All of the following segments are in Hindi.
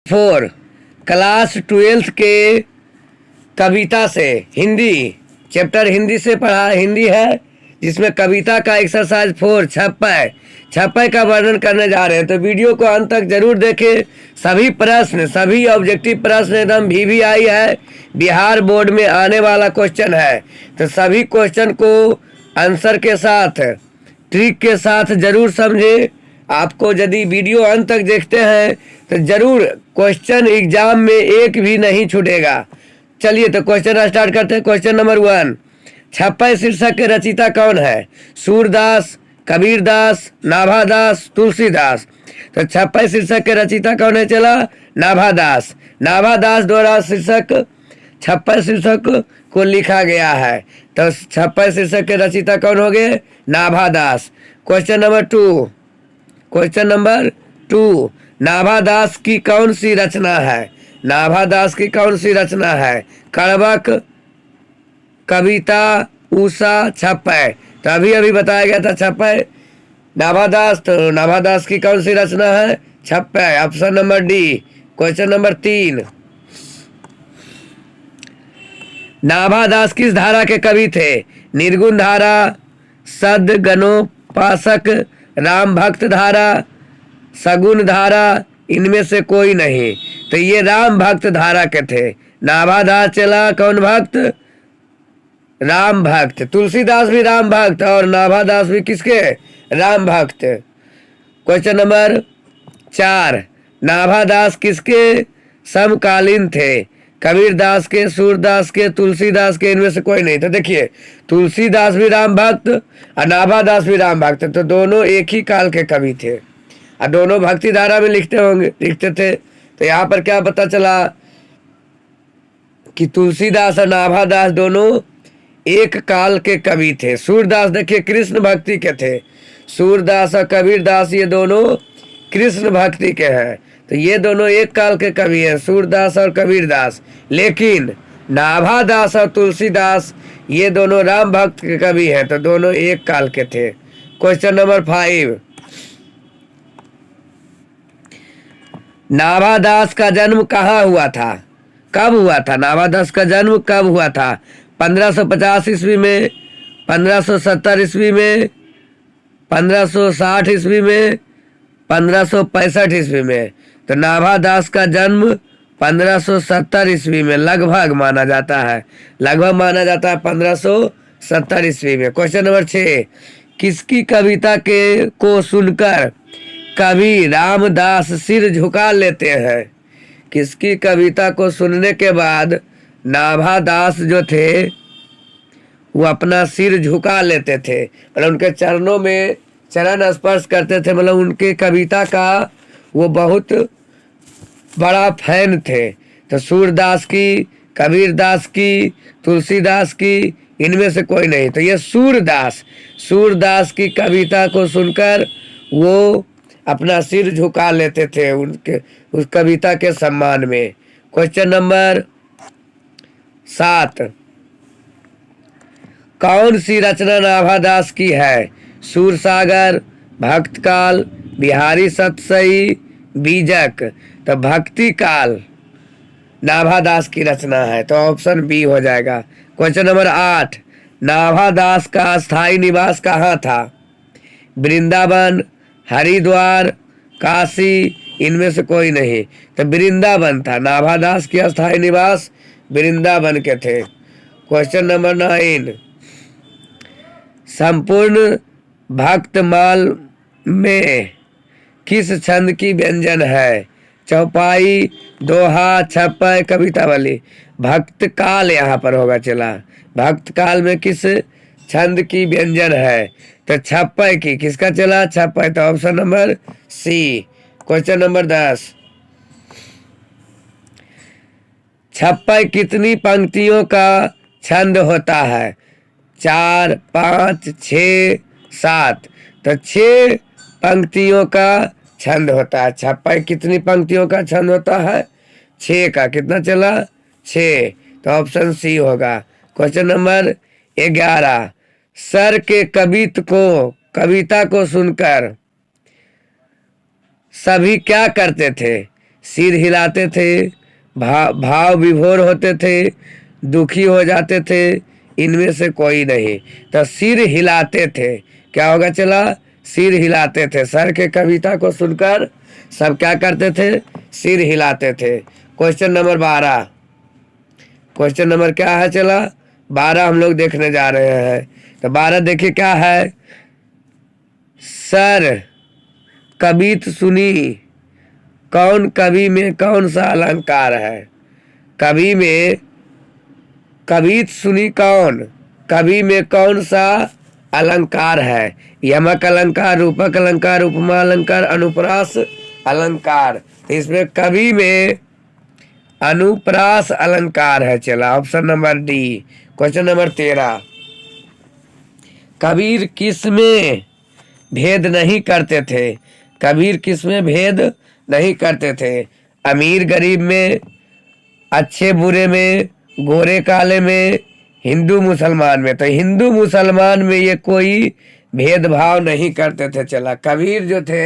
4 क्लास 12th के कविता से हिंदी चैप्टर हिंदी से पढ़ा हिंदी है, जिसमें कविता का एक्सरसाइज 4 छप्पय का वर्णन करने जा रहे हैं। तो वीडियो को अंत तक जरूर देखें। सभी ऑब्जेक्टिव प्रश्न एकदम VVI है, बिहार बोर्ड में आने वाला क्वेश्चन है। तो सभी क्वेश्चन को आंसर के साथ ट्रिक के साथ जरूर समझें। आपको यदि वीडियो अंत तक देखते हैं तो जरूर क्वेश्चन एग्जाम में एक भी नहीं छूटेगा। चलिए तो क्वेश्चन स्टार्ट करते हैं। क्वेश्चन नंबर 1, छप्पय शीर्षक के रचयिता कौन है? सूरदास, कबीरदास, नाभादास, तुलसीदास। तो छप्पय शीर्षक के रचयिता कौन है? चला नाभादास। नाभादास द्वारा छप्पय शीर्षक को लिखा गया है। तो छप्पय शीर्षक के रचयिता कौन हो गए? Nabhadas. Question number two, Nabhadas की कौन सी रचना है? नाभादास की कौन सी रचना है? कड़बक, कविता, उषा, छप्पय। तो अभी बताया गया था छप्पय नाभादास। तो नाभादास की कौन सी रचना है? छप्पय। Option number D. Question number 3, Nabhadas किस धारा के कवि थे? निर्गुण धारा, सद्गणोपासक, राम भक्त धारा, सगुण धारा, इनमें से कोई नहीं। तो ये राम भक्त धारा के थे। नाभादास चला कौन भक्त? राम भक्त। तुलसीदास भी राम भक्त और नाभादास भी किसके? राम भक्त। क्वेश्चन नंबर 4, नाभादास किसके समकालीन थे? कबीरदास के, सूरदास के, तुलसीदास के, इनमें से कोई नहीं। तो देखिए तुलसीदास भी राम भक्त और नाभादास भी राम भक्त, तो दोनों एक ही काल के कवि थे और दोनों भक्ति धारा में लिखते थे। तो यहाँ पर क्या पता चला कि तुलसीदास और नाभादास दोनों एक काल के कवि थे। सूरदास देखिए कृष्ण भक्ति के थे। सूरदास और कबीरदास ये दोनों कृष्ण भक्ति के हैं। तो ये दोनों एक काल के कवि हैं, सूरदास और कबीरदास। लेकिन नाभादास और तुलसीदास ये दोनों राम भक्त के कवि हैं, तो दोनों एक काल के थे। क्वेश्चन नंबर 5, नाभादास का जन्म कहाँ हुआ था? कब हुआ था? नाभादास का जन्म कब हुआ था? 1550 ईस्वी में, 1570 ईस्वी में, 1560 ईस्वी में, 1565 ईस्वी में। तो नाभादास का जन्म 1570 ईस्वी में लगभग माना जाता है 1570 ईस्वी में। क्वेश्चन नंबर 6, किसकी कविता को सुनकर कवि रामदास सिर झुका लेते हैं? किसकी कविता को सुनने के बाद नाभादास जो थे वो अपना सिर झुका लेते थे, मतलब उनके चरणों में चरण स्पर्श करते थे, मतलब उनके कविता का वो बहुत बड़ा फैन थे। तो सूरदास की, कबीरदास की, तुलसीदास की, इनमें से कोई नहीं। तो ये सूरदास की कविता को सुनकर वो अपना सिर झुका लेते थे उनके उस कविता के सम्मान में। क्वेश्चन नंबर 7, कौन सी रचना नाभादास की है? सूरसागर, भक्तकाल, बिहारी सतसई, बीजक। तो भक्ति काल नाभादास की रचना है, तो ऑप्शन बी हो जाएगा। क्वेश्चन नंबर 8, नाभादास का स्थायी निवास कहाँ था? वृंदावन, हरिद्वार, काशी, इनमें से कोई नहीं। तो वृंदावन था। नाभादास की स्थायी निवास वृंदावन के थे। क्वेश्चन नंबर 9, संपूर्ण भक्तमाल में किस छंद की व्यंजन है? चौपाई, दोहा, छप्पय, कवितावली। भक्तकाल यहाँ पर होगा। चला भक्तकाल में किस छंद की व्यंजन है? तो छप्पय की। किसका चला? छप्पय। तो option number C. Question number 10, छप्पय कितनी पंक्तियों का छंद होता है? 4, 5, 6, 7। तो 6 पंक्तियों का छंद होता है। छप्पय कितनी पंक्तियों का छंद होता है? 6 का। कितना चला? 6। तो ऑप्शन सी होगा। क्वेश्चन नंबर 11, सर के कविता को सुनकर सभी क्या करते थे? सिर हिलाते थे, भाव विभोर होते थे, दुखी हो जाते थे, इनमें से कोई नहीं। तो सिर हिलाते थे, क्या होगा चला, सिर हिलाते थे। सर के कविता को सुनकर सब क्या करते थे, सिर हिलाते थे। क्वेश्चन नंबर 12, क्वेश्चन नंबर क्या है चला, 12 हम लोग देखने जा रहे हैं। तो 12 देखिए क्या है, सर कवित सुनी, कौन कवि में कौन सा अलंकार है। कवि में कवित सुनी कौन, कवि में कौन सा अलंकार है। यमक अलंकार, रूपक अलंकार, उपमा अलंकार, अनुप्रास अलंकार। इसमें कवि में अनुप्रास अलंकार है चला, option number D. Question number 13, Kabir किस में भेद नहीं करते थे। कबीर किस में भेद नहीं करते थे, अमीर गरीब में, अच्छे बुरे में, गोरे काले में, हिंदू मुसलमान में। तो हिंदू मुसलमान में ये कोई भेदभाव नहीं करते थे चला। कबीर जो थे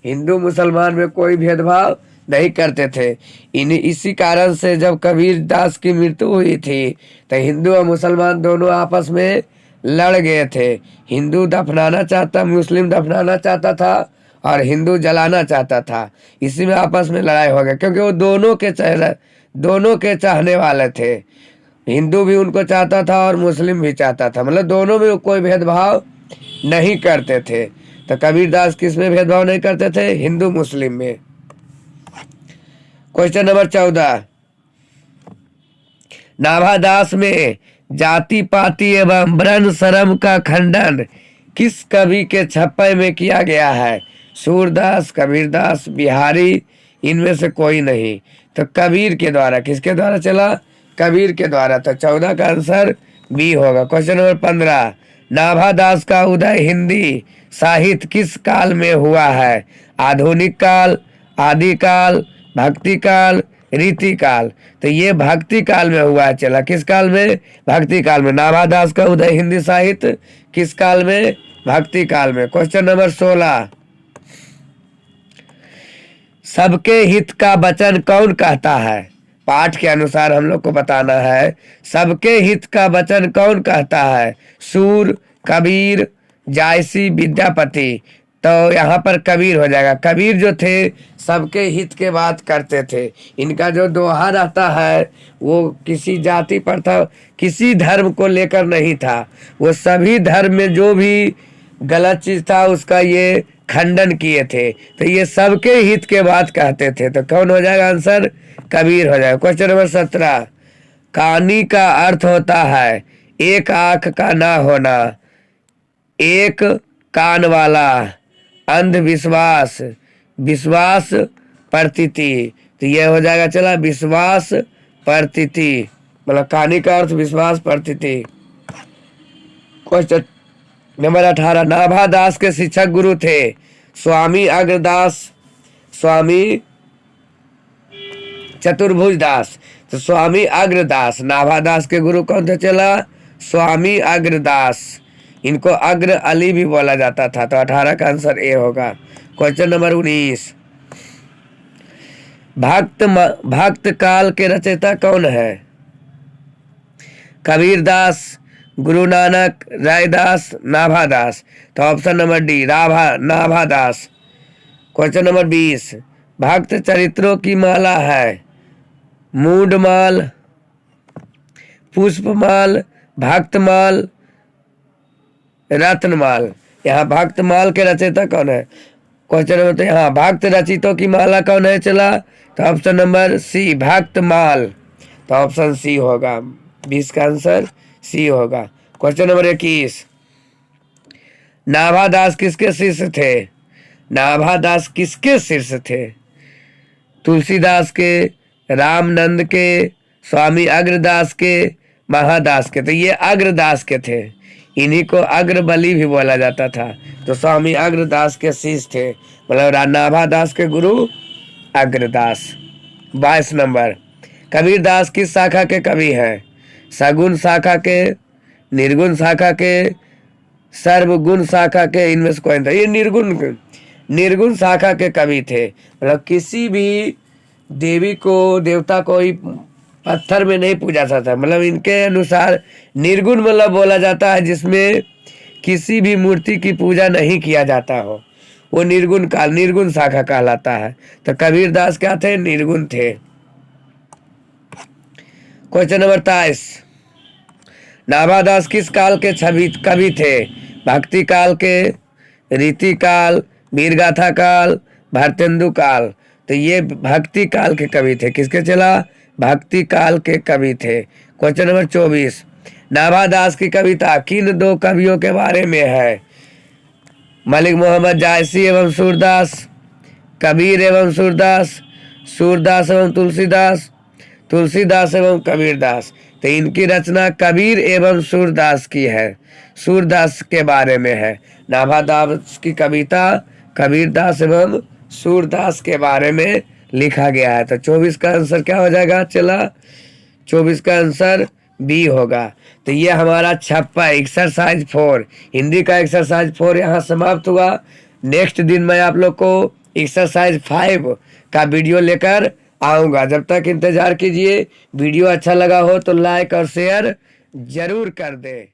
हिंदू मुसलमान में कोई भेदभाव नहीं करते थे। इसी कारण से जब कबीर दास की मृत्यु हुई थी तो हिंदू और मुसलमान दोनों आपस में लड़ गए थे। हिंदू दफनाना चाहता, मुस्लिम दफनाना चाहता था और हिंदू जलाना चाहता था। इसी में आपस में लड़ाई हो गई, क्योंकि वो दोनों के चाहने वाले थे। हिंदू भी उनको चाहता था और मुस्लिम भी चाहता था, मतलब दोनों में कोई भेदभाव नहीं करते थे। तो कबीरदास किस में भेदभाव नहीं करते थे, हिंदू मुस्लिम में। क्वेश्चन नंबर 14, नाभादास में जाति पाति एवं वर्ण शर्म का खंडन किस कवि के छप्पे में किया गया है। सूरदास, कबीरदास, बिहारी, इनमें से कोई नहीं। तो कबीर के द्वारा, किसके द्वारा चला, कबीर के द्वारा। तो 14 का आंसर बी होगा। क्वेश्चन नंबर 15, नाभादास का उदय हिंदी साहित्य किस काल में हुआ है। आधुनिक काल, आदिकाल, भक्ति काल, रीति काल। तो ये भक्ति काल में हुआ है चला, किस काल में, भक्ति काल में। नाभादास का उदय हिंदी साहित्य किस काल में, भक्ति काल में। क्वेश्चन नंबर 16, सबके हित का वचन कौन कहता है। पाठ के अनुसार हम लोग को बताना है, सबके हित का वचन कौन कहता है। सूर, कबीर, जायसी, विद्यापति। तो यहाँ पर कबीर हो जाएगा। कबीर जो थे सबके हित के बात करते थे। इनका जो दोहा रहता है वो किसी जाति पर था, किसी धर्म को लेकर नहीं था। वो सभी धर्म में जो भी गलत चीज था उसका ये खंडन किए थे। तो ये सबके हित के बात कहते थे। तो कौन हो जाएगा आंसर, कबीर हो जाएगा। क्वेश्चन नंबर 17, कहानी का अर्थ होता है एक आंख का ना होना, एक कान वाला, अंधविश्वास, विश्वास प्रतीति। तो ये हो जाएगा चला विश्वास प्रतीति, मतलब कहानी का अर्थ विश्वास प्रतीति। क्वेश्चन नंबर 18, नाभादास के शिक्षक गुरु थे स्वामी अग्रदास, स्वामी चतुर्भुज दास। तो स्वामी अग्रदास, नाभादास के गुरु कौन थे चला, स्वामी अग्रदास। इनको अग्र अली भी बोला जाता था। तो 18 का आंसर ए होगा। क्वेश्चन नंबर 19, भक्त काल के रचयिता कौन है। कबीरदास, गुरु नानक, रायदास, नाभादास। तो option number D, Nabhadas. Question number 20, भक्त चरित्रों की माला है मूंडमाल, पुष्पमाल, भक्तमाल, रत्नमाल। यहाँ भक्तमाल के रचयिता कौन है। क्वेश्चन नंबर, तो यहाँ भक्त रचितों की माला कौन है चला। तो ऑप्शन नंबर सी, भक्तमाल। तो ऑप्शन सी होगा, 20 का आंसर सी होगा। क्वेश्चन नंबर 21, नाभादास किसके शिष्य थे। नाभादास किसके शिष्य थे। तुलसीदास के, रामनंद के, स्वामी अग्रदास के, महादास के। तो ये अग्रदास के थे, इन्हीं को अग्रबली भी बोला जाता था। तो स्वामी अग्रदास के शिष्य थे, मतलब नाभादास के गुरु अग्रदास। 22 नंबर, कबीरदास किस शाखा के कवि हैं। सगुण शाखा के, निर्गुण शाखा के, सर्वगुण शाखा के, इनमें से कोई था। ये निर्गुण शाखा के कवि थे, मतलब किसी भी देवी को देवता को ही पत्थर में नहीं पूजा जाता, मतलब इनके अनुसार निर्गुण मतलब बोला जाता है जिसमें किसी भी मूर्ति की पूजा नहीं किया जाता हो, वो निर्गुण काल, निर्गुण शाखा कहलाता है। तो कबीर दास क्या थे? निर्गुण थे। क्वेश्चन नंबर 23, नाभादास किस काल के छवि कवि थे? भक्ति काल के, रीति काल, वीरगाथा काल, भारतेंदु काल। तो ये भक्ति काल के कवि थे। किसके चला? भक्ति काल के कवि थे। क्वेश्चन नंबर 24, नाभादास की कविता किन दो कवियों के बारे में है? मलिक मोहम्मद जायसी एवं सूरदास, कबीर एवं सूरदास, सूरदास एवं तुलसीदास, तुलसीदास एवं कबीरदास। तो इनकी रचना कबीर एवं सूरदास की है, सूरदास के बारे में है। नाभादास की कविता कबीरदास एवं सूरदास के बारे में लिखा गया है। तो 24 का आंसर क्या हो जाएगा? चला 24 का आंसर बी होगा। तो ये हमारा छप्पा एक्सरसाइज 4, हिंदी का एक्सरसाइज 4 यहाँ समाप्त हुआ। नेक्स्ट दिन मैं आप लोग को एक्सरसाइज 5 का वीडियो लेकर आऊँगा। जब तक इंतज़ार कीजिए। वीडियो अच्छा लगा हो तो लाइक और शेयर जरूर कर दें।